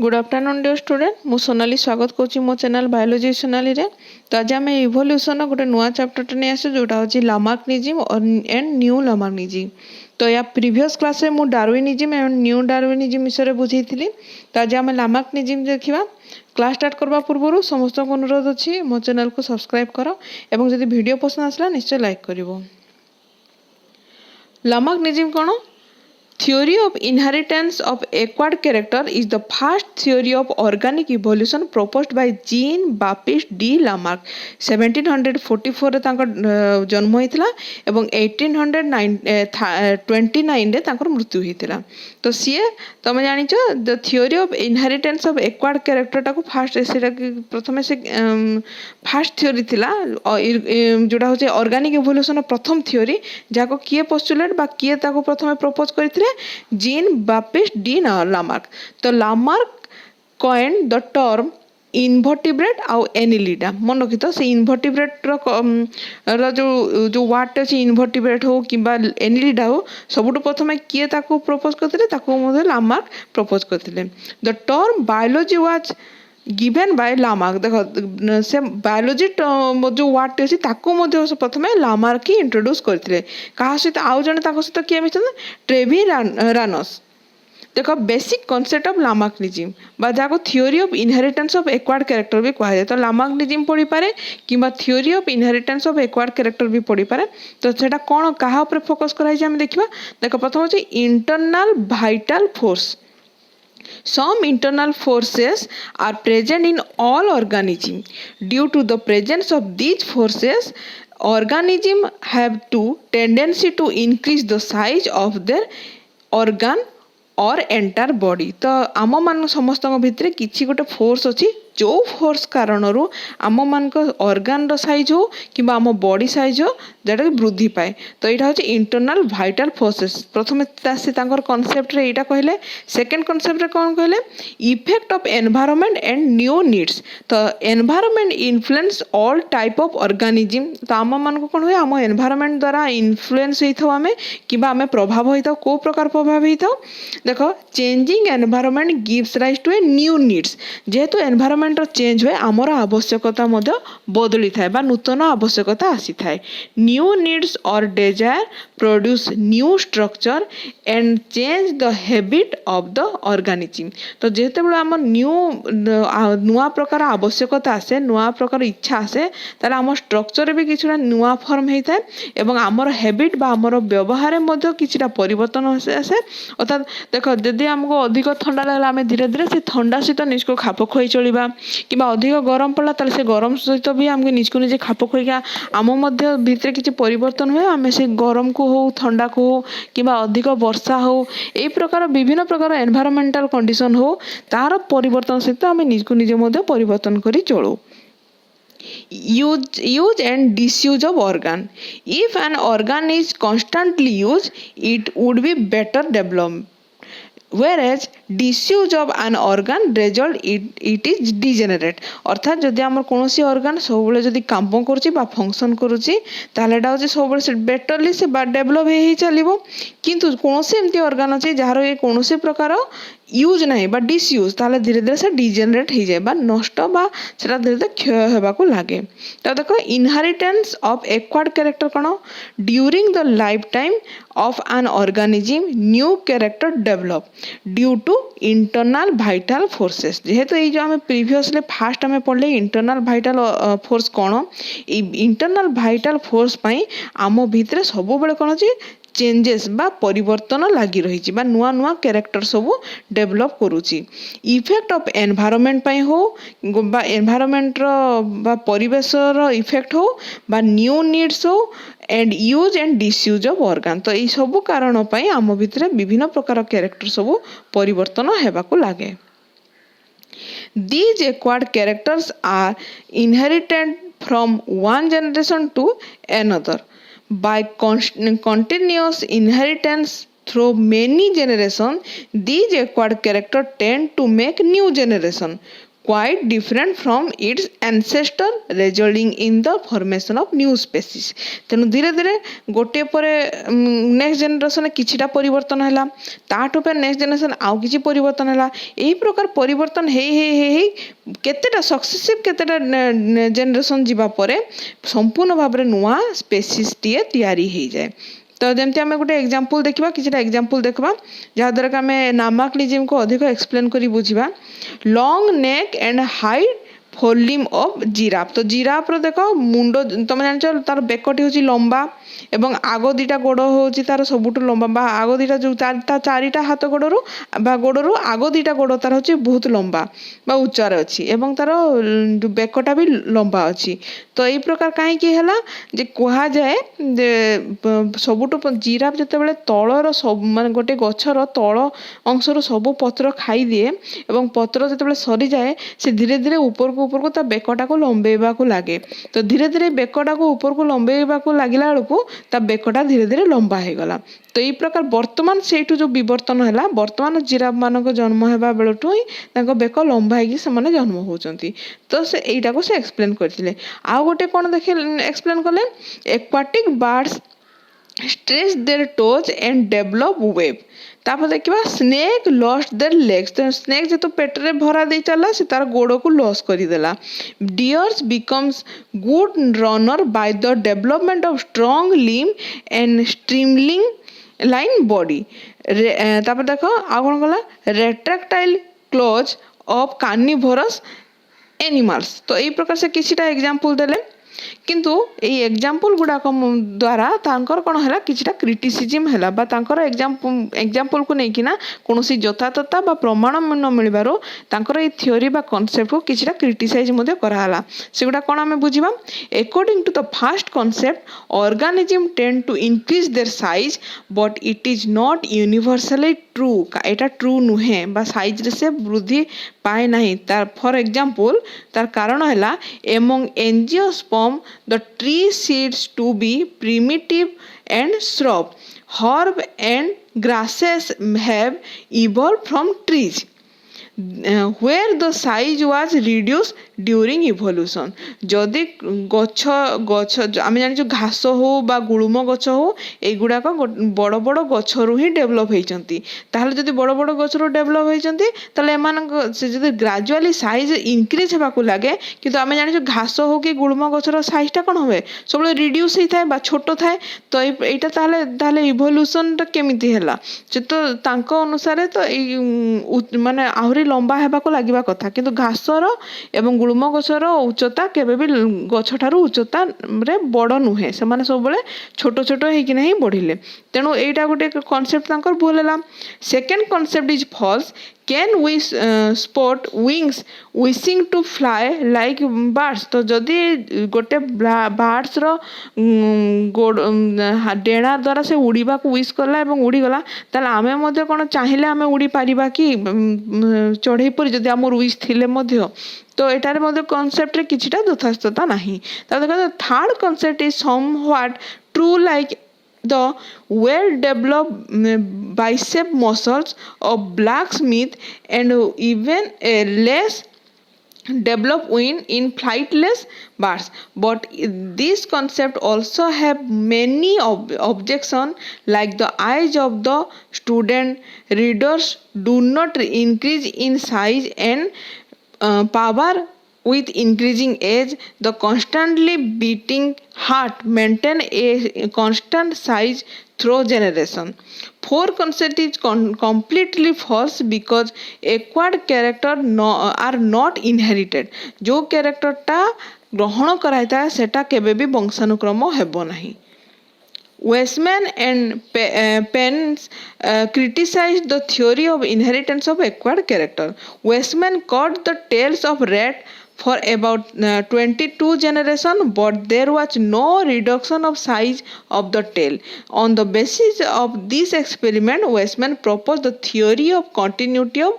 Good afternoon dear student मु सोनाली स्वागत करुँची मो चैनल बायोलॉजी सोनाली रे। तो आज आम इवोल्यूशन गोटे नुआ चैप्टर नहीं आस जोटा हूँ लामार्किनिज्म एंड न्यू लामार्किनिज्म। तो या प्रीवियस क्लास में मु डार्विनिज्म एंड न्यू डार्विनिज्म विषय बुझी थी। तो आज आम लामार्किनिज्म देखा। क्लास स्टार्ट करबा पूर्व समस्त को अनुरोध अच्छी मो चैनल को सब्सक्राइब कर एवं जदि वीडियो पसंद आसला निश्चय लाइक करिवो। लामार्किनिज्म कौन? Theory of inheritance of acquired character is the first theory of organic evolution proposed by Jean Baptiste de Lamarck। 1744 रे तांकर जन्म होइतिला एवं 1829 रे तांकर मृत्यु होइतिला। तो सीए तमे जानिचो the theory of inheritance of acquired character टाको फास्ट सेटा प्रथमे से फास्ट थियोरी थिला जोटा होचे ऑर्गेनिक इवोल्यूशन प्रथम थियोरी जाको किए पोस्टुलेट बा किए ताको प्रथमे प्रपोज करथिले जीन बाप्टिस्ट डी लामार्क। तो Lamarck coined the term invertebrate आउ एनिलिडा। मन रखी तो से इनवर्टिब्रेट जो वार्ड अच्छे इनवर्टिब्रेट हो कि एनिलिडा हो सबुठ प्रथम किए ताको प्रपोज करते ताको लामार्क प्रपोज करते। The term biology was given by Lamarck. देख से बायोलॉजी जो वार्ड अच्छी प्रथम लामार्क ही इंट्रोड्यूस करते। क्या सहित आउ जड़े सहित किए मिशन ट्रेवी रानस। देख बेसिक कॉन्सेप्ट ऑफ लामार्किनिज्म बा जाको theory of inheritance of acquired character भी कहा जाए। तो लामार्किनिज्म पढ़ी पारे कि theory of inheritance of acquired character भी पढ़ी पारे। तो सेटा कौन कहा ऊपर फोकस कराई आम देखा। देख प्रथम होची internal vital force. Some internal forces are present in all organisms. Due to the presence of these forces, organisms have to tendency to increase the size of their organ और एंटायर बॉडी। तो आम मान समस्त भितर किसी गोटे force अच्छी जो फोर्स कारण आम मान ऑर्गन रो साइज हो कि आम बॉडी साइज हो जोटा कि वृद्धि पाए। तो यहाँ हूँ इंटरनल वाइटल फोर्सेस। प्रथम से कॉन्सेप्ट रे यहाँ कहले। सेकेंड कॉन्सेप्ट रे कौन कहले effect of environment and new needs. तो environment influence all type of organism. तो आम मान को कौन हुए आम एनवायरनमेंट द्वारा इन्फ्लुएंस होता आम कि प्रभाव होता को प्रकार प्रभाव होता। देख changing environment gives rise to a new needs. जेहेतु एनवायरनमेंट चेंज हुए आमर आवश्यकता बदली थाए बा नूतन आवश्यकता आसी थाए। न्यू नीड्स और desire produce new structure and change the habit of the organism. तो जेते बेले आम नुआ प्रकार आवश्यकता आसे नुआ प्रकार इच्छा आसे ताले आम स्ट्रक्चर भी किछुटा नुआ फॉर्म होता है एवं आमर हैबिट बा आमर व्यवहार में किछुटा परिवर्तन आसे। अर्थात देख जदि आमको अधिक ठंडा लगला आम धीरे धीरे से ठंडा सहित निजको खाप खुआई चलवा कि अधिक गरम पड़ा ताले से गरम सहित भी आमको निजको निजे खाप खुआई आम भितर किसी परिवर्तन हुए आम से गरम को हो ठंडा को हो कि अधिक वर्षा हो यही प्रकार विभिन्न प्रकार एनवायरमेंटल कंडीशन हो तार परिवर्तन सहित आम निजको निजे परिवर्तन करी चलू। use and disuse of organ. If an organ is constantly used, it would be better developed. Whereas disuse of an organ result it is degenerate। अर्थात जदि आम कौन ऑर्गन सब जदि काम करुच्ची फंक्शन करुच्ची ताले सब बेटरली से डेभलप हो चलो। किंतु कौन एमती ऑर्गन अच्छे जार कौन प्रकार यूज ना बा डिसयूज ताले धीरे धीरे से डिजेनरेट हो जाए बा नष्ट बा सेटा धीरे धीरे क्षय होगा लगे। तो देखो इनहेरिटेंस ऑफ एक्वायर्ड कैरेक्टर कौन during the life time of an organism new character develop due to internal vital forces. जेहेतु ये जो आम प्रीवियसली फास्ट आम पढ़ले इंटरनल वाइटल फोर्स कौन इंटरनल वाइटल फोर्स पाई आम भितर सब बेले कौन अच्छे चेंजेस बा परिवर्तन लगी रही बा नुआ नुआ कैरेक्टर सब डेवलप करुच्ची। इफेक्ट ऑफ एनवायरनमेंट पाई हो बा एनवायरनमेंट बा परिवेश इफेक्ट हो बा न्यू नीड्स हो and use and disuse of organ. तो ये सब कारण पाई आम भितर विभिन्न प्रकार कैरेक्टर सब परिवर्तन होगा लगे। These acquired characters are inherited from one generation to another by continuous inheritance through many generations. These acquired characters tend to make new generation quite different from its ancestor, resulting in the formation of new species. ତେଣୁ ଧୀରେ ଧୀରେ ଗୋଟିଏ ପରେ next generation କିଛିଟା ପରିବର୍ତ୍ତନ ହେଲା, ତାଠୁ ପରେ ନେକ୍ସଟ ଜେନେରେସନ ଆଉ କିଛି ପରିବର୍ତ୍ତନ ହେଲା, ଏହି ପ୍ରକାର ପରିବର୍ତ୍ତନ ହେଇ ହେଇ ହେଇ ହେଇ କେତେଟା ସକ୍ସେସିଭ କେତେଟା ଜେନେରେସନ ଯିବା ପରେ ସମ୍ପୂର୍ଣ୍ଣ ଭାବରେ ନୂଆ ସ୍ପେସିସଟିଏ ତିଆରି ହେଇଯାଏ। ତ ଯେମିତି ଆମେ ଗୋଟେ ଏକ୍ଜାମ୍ପଲ୍ ଦେଖିବା, କିଛିଟା ଏକ୍ଜାମ୍ପଲ୍ ଦେଖିବା ଯାହାଦ୍ୱାରା କି ଆମେ ନାମାକ୍ଲିଜିମ୍କୁ ଅଧିକ ଏକ୍ସପ୍ଲେନ୍ କରି ବୁଝିବା। Long neck and high forelimb of giraffe. ତ ଜିରାଫର ଦେଖ ମୁଣ୍ଡ, ତମେ ଜାଣିଛ ତାର ବେକଟି ହେଉଛି ଲମ୍ବା ଏବଂ ଆଗ ଦିଟା ଗୋଡ଼ ହେଉଛି ତାର ସବୁଠୁ ଲମ୍ବା, ବା ଆଗ ଦିଟା ଯେଉଁ ତା ଚାରିଟା ହାତ ଗୋଡ଼ରୁ ବା ଗୋଡ଼ରୁ ଆଗ ଦିଟା ଗୋଡ଼ ତାର ହେଉଛି ବହୁତ ଲମ୍ବା ବା ଉଚ୍ଚାରେ ଅଛି ଏବଂ ତାର ବେକଟା ବି ଲମ୍ବା ଅଛି। ତ ଏଇ ପ୍ରକାର କାହିଁକି ହେଲା ଯେ କୁହାଯାଏ ଯେ ସବୁଠୁ ଜିରାଫ ଯେତେବେଳେ ତଳର ମାନେ ଗୋଟେ ଗଛର ତଳ ଅଂଶରୁ ସବୁ ପତ୍ର ଖାଇଦିଏ ଏବଂ ପତ୍ର ଯେତେବେଳେ ସରିଯାଏ ସେ ଧୀରେ ଧୀରେ ଉପରକୁ ତା ବେକଟାକୁ ଲମ୍ବେଇବାକୁ ଲାଗେ। ତ ଧୀରେ ଧୀରେ ବେକଟାକୁ ଉପରକୁ ଲମ୍ବେଇବାକୁ ଲାଗିଲା ବେଳକୁ ତା ବେକଟା ଧୀରେ ଧୀରେ ଲମ୍ବା ହେଇଗଲା। ତ ଏଇ ପ୍ରକାର ବର୍ତ୍ତମାନ ସେଇଠୁ ଯେଉଁ ବିବର୍ତ୍ତନ ହେଲା, ବର୍ତ୍ତମାନ ଜିରାଫ ମାନଙ୍କ ଜନ୍ମ ହେବା ବେଳଠୁ ହିଁ ତାଙ୍କ ବେକ ଲମ୍ବା ହେଇକି ସେମାନେ ଜନ୍ମ ହେଉଛନ୍ତି। ତ ସେ ଏଇଟାକୁ ସେ ଏକ୍ସପ୍ଲେନ୍ କରିଥିଲେ। ଆଉ ଗୋଟେ କ'ଣ ଏକ୍ସପ୍ଲେନ୍ କଲେ, ଏକ୍ୱାଟିକ୍ birds stretch their toes and develop web। ତାପରେ ଦେଖିବା ସ୍ନେକ୍ ଲଷ୍ଟ ଦେयर ଲେଗ୍ସ। ତ ସ୍ନେକ୍ ଯେହେତୁ ପେଟରେ ଭରା ଦେଇ ଚାଲିଲା ସେ ତାର ଗୋଡ଼କୁ ଲସ୍ କରିଦେଲା। Deers becomes good runner by the development of strong limb and streamlining line body. ତାପରେ ଦେଖ ଆଉ କ'ଣ କଲା, retractile claws of carnivorous animals. ତ ଏଇ ପ୍ରକାର ସେ କିଛିଟା ଏକ୍ଜାମ୍ପଲ୍ ଦେଲେ, କିନ୍ତୁ ଏଇ ଏକ୍ଜାମ୍ପଲ୍ ଗୁଡ଼ାକ ଦ୍ୱାରା ତାଙ୍କର କ'ଣ ହେଲା, କିଛିଟା କ୍ରିଟିସିଜିମ୍ ହେଲା ବା ତାଙ୍କର ଏକ୍ଜାମ୍ପଲ୍କୁ ନେଇକିନା କୌଣସି ଯଥାର୍ଥତା ବା ପ୍ରମାଣ ନ ମିଳିବାରୁ ତାଙ୍କର ଏଇ ଥିଓରି ବା କନସେପ୍ଟକୁ କିଛିଟା କ୍ରିଟିସାଇଜ୍ ମଧ୍ୟ କରାହେଲା। ସେଗୁଡ଼ା କ'ଣ ଆମେ ବୁଝିବା। According to the first concept, organism tend to increase their size but it is not universally true. एटा ट्रू नुहे बा साइज रे से वृद्धि पाए नहीं। तार फॉर एग्जांपल तार कारण है among angiosperm the tree seeds to be primitive and shrub herb and grasses have evolved from trees where the size was reduced during evolution। जदि गछ गछ आम जान घास हो बा गुळुम गछ हो एगुड़ाक बड़ बड़ गछरू ही डेभलप होती। जदि बड़ बड़ गछरू डेभलप होती ग्राजुअली साइज इनक्रीज होगा लगे, किंतु आम जान घास हो कि गुळुम गछर साइजटा कौन हुए सब रिड्यूस होता है छोट थाए। तो यहाँ इभोल्यूशन केमिति है तो अनुसार तो माने आहरी लंबा हेबाको लागिबा कथा, किंतु घासर एवं गुळुम गछर उच्चता केबे भी गछठारु उच्चता रे बड़ नुहे, से माने सब बेले छोट छोट हेकि नहीं बढ़िले। तेणु एटा गोटे कॉन्सेप्ट तांकर भूल हैला। Second concept is false. Can we sport wings wishing to fly like birds. तो जदि गोटे बार्ड्स रो डेणा द्वारा से उड़ीबा को विश करला एवं उड़ीगला, ताले आमे मध्य कोन चाहिले आमे उड़ी पारिबा कि चढ़ई पर जदि आमर विश थिले मध्य। तो एटारे मध्य कॉन्सेप्ट रे किछिटा यथार्थता नाही। Third concept is somewhat true like the well developed bicep muscles of blacksmith and even a less developed wing in flightless birds, but this concept also have many objection, like the eyes of the student readers do not increase in size and power with increasing age. The constantly beating heart maintain a constant size through generation. Fourth concept is completely false because acquired character are not inherited। जो character टा ग्रहण कराइता सेटा केबे भी वंशानुक्रम हेबो नहीं। Weisman and Pence criticized the theory of inheritance of acquired character. Weisman cut the tails of rat for about 22 generation, but there was no reduction of size of the tail. On the basis of this experiment, Weismann proposed the theory of continuity of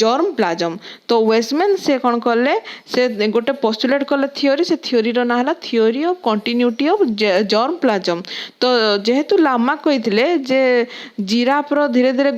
germplasm. तो Westman से कौन कले से गोटे postulate कले theory, से theory रो ना हला theory of continuity of germplasm. तो जेहेतु लामा कहिथिले जे जिराफ रो धीरे धीरे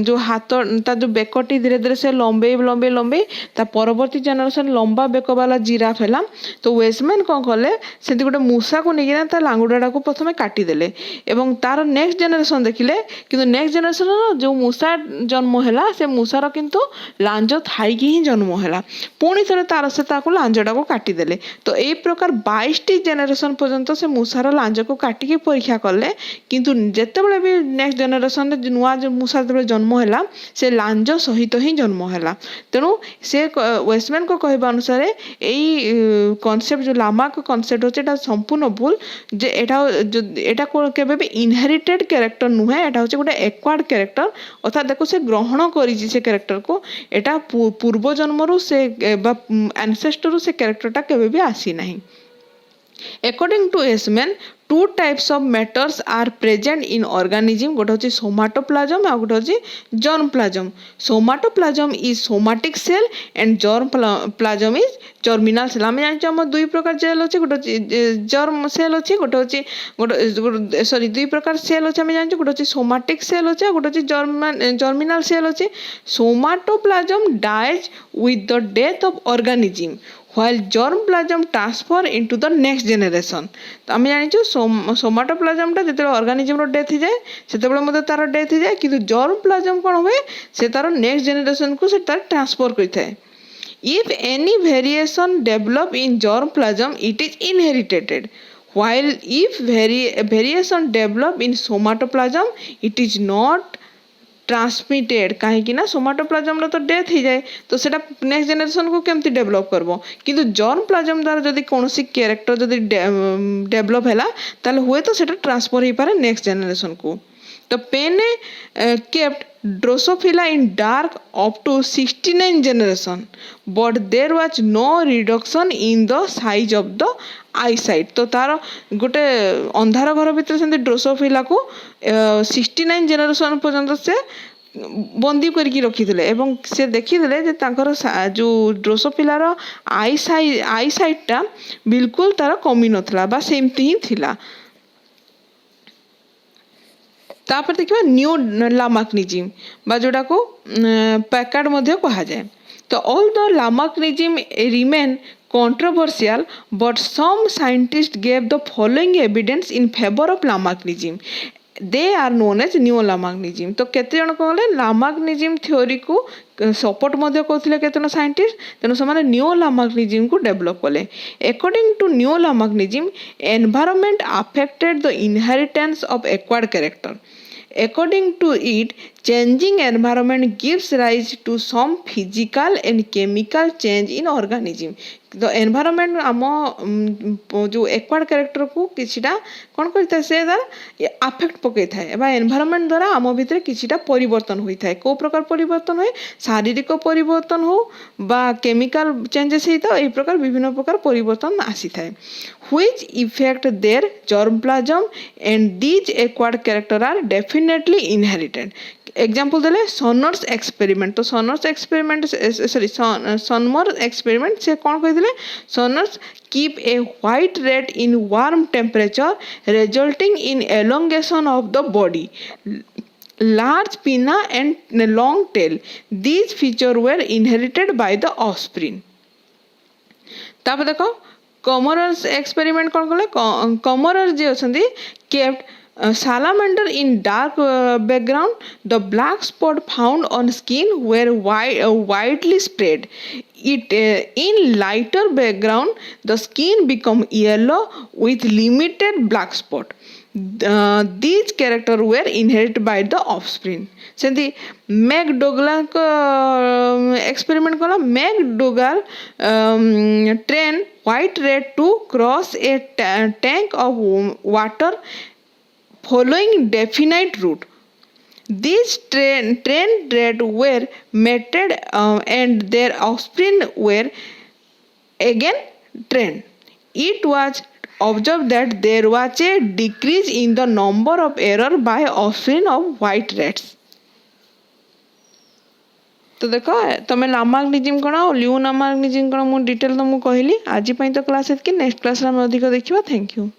जो हाथ ता जो बेकटी धीरे धीरे से लंबे ता परवर्ती जनरेशन लंबा बेक वाला जिराफ हैला. तो वेस्टमैन कौन कले से गोटे मूसा को लेकिन ता लांगुडाटा को प्रथम काटिदेले एवं तार नेक्स्ट जनरेशन देखिले किंतु नेक्स्ट जनरेशन जो मूसा जन्म हैला से मूसार किंतु लांज थाइकी ही जन्म हैला. पुणी थे तार से लांजटा को काटिदेले. तो यही प्रकार 22टी जेनेरेशन पर्यंत से मूसार लांज को काटिकी परीक्षा कले किंतु जेतेबेले भी नेक्स्ट जेनेरेशन नुआ जो मूसा जो जन्म हैला से लांज सहित ही जन्म हैला. तेणु से वेस्टमैन को कहवा अनुसार यही कॉन्सेप्ट जो लामा को कॉन्सेप्ट होचे संपूर्ण भूल. जे एटा केबे भी इनहेरिटेड कैरेक्टर नुहे, एटा होचे गोटे एक्वायर्ड कैरेक्टर. अर्थात देखो से ग्रहण करिछि से कैरेक्टर को, एटा पूर्व जन्मरू से एंसेस्टर से कैरेक्टरटा केबे भी आसी नहीं. According to Weismann, two types of matters are present in organism. गोटे होची सोमाटोप्लाज्म और गोटे होची germplasm. Somatoplasm is somatic cell and germplasm is germinal cell. आम जान हम दुई प्रकार सेल अच्छे, गोटे जर्म सेल अच्छे, गोटे होची गोटे सॉरी दुई प्रकार सेल अच्छे. आम जान गोटे होची सोमाटिक सेल अच्छे, गोटे होची जर्मिनल सेल अच्छे. Somatoplasm dies with the death of organism while germplasm transfer into the next generation. तो आम जानी सोमाटोप्लाज्म जो ऑर्गेनिज्म डेथ हो जाए से तार डेथ हो जाए, किंतु जर्मप्लाज्म कौन हुए से तार नेक्स्ट जेनेरेशन को से तार ट्रांसफर करता. If any variation develop in germplasm, it is inherited, while if variation develop in somatoplasm, it is not transmitted. कहीं सोमाटोप्लाज्म तो डेथ हो जाए तो सेटा नेक्स्ट जेनेरेशन को केमती डेवलप करबो, किंतु जर्मप्लाज्म द्वारा जदि कोनोसी कैरेक्टर जदि डेवलप हैला ताले हुए तो सेटा ट्रांसफर हो पारे नेक्स्ट जेनेरेशन को. तो पेने kept drosophila in dark up to 69 generation, but there was no reduction in the size of the eyesight. तो तार गोटे अंधार घर भितर से ड्रोसोफिला को 69 जेनेरेशन पर्यंत से बंदी करके रखिथिले एवं से देखिथिले जे तांकर जो ड्रोसोफिलार आईसाइटटा बिल्कुल तार कमी नथला बा सेमती ही थिला. तापर देखिबा न्यू लामार्किनिज्म बा जोडा को पैकार्ड मध्ये कहा जाए. तो all the Lamarckism remain controversial, but some scientists gave the following evidence in favor of Lamarckinism. They are known as neo-Lamarckinism. तो केते जन कहले लामार्किनिज्म थ्योरी को सपोर्ट मध्ये करथिले केतन साइंटिस्ट, तेनु समान न्यू लामार्किनिज्म को डेवलप कले. According to new Lamarckism, environment affected the inheritance of acquired character. According to it, changing environment gives rise to some physical and chemical change in organism. तो environment आम जो acquired character को किछिटा कोन करता से तार affect पकई थाए एबा एनवायरनमेंट द्वारा आम भितर किछिटा परिवर्तन होई थाए. को प्रकार परिवर्तन होय, शारीरिक परिवर्तन हो बा केमिकल चेंजेस होता ए प्रकार विभिन्न प्रकार परिवर्तन आसी थाए. which effect their germplasm and these acquired character are definitely inherited. Example देले सनर्स एक्सपेरिमेंट. तो Sumner's experiment sorry Sumner experiment से कौन कही Sumner's keep a white rat in warm temperature resulting in elongation of the body, large pinna and long tail. These features were inherited by the offspring. तापर देखो कमरर्स experiment कौन कले. कमरर जे अछंती kept salamander in dark background. The black spot found on skin were widely spread. In lighter background, the skin become yellow with limited black spot. These characters were inherited by the offspring. सेंती McDougall experiment कला. McDougall train white rat to cross a tank of water following definite route. These trained rats were mated and their offspring were again trend. It was observed that there was a decrease in the number of error by offspring of white rats. तो देख तुम लामार्कनिज्म कौन और ल्यू लामार्कनिज्म कौन मु detail तुमको कहली आज तो क्लास नेक्स्ट क्लास में अधिक देखा। Thank you.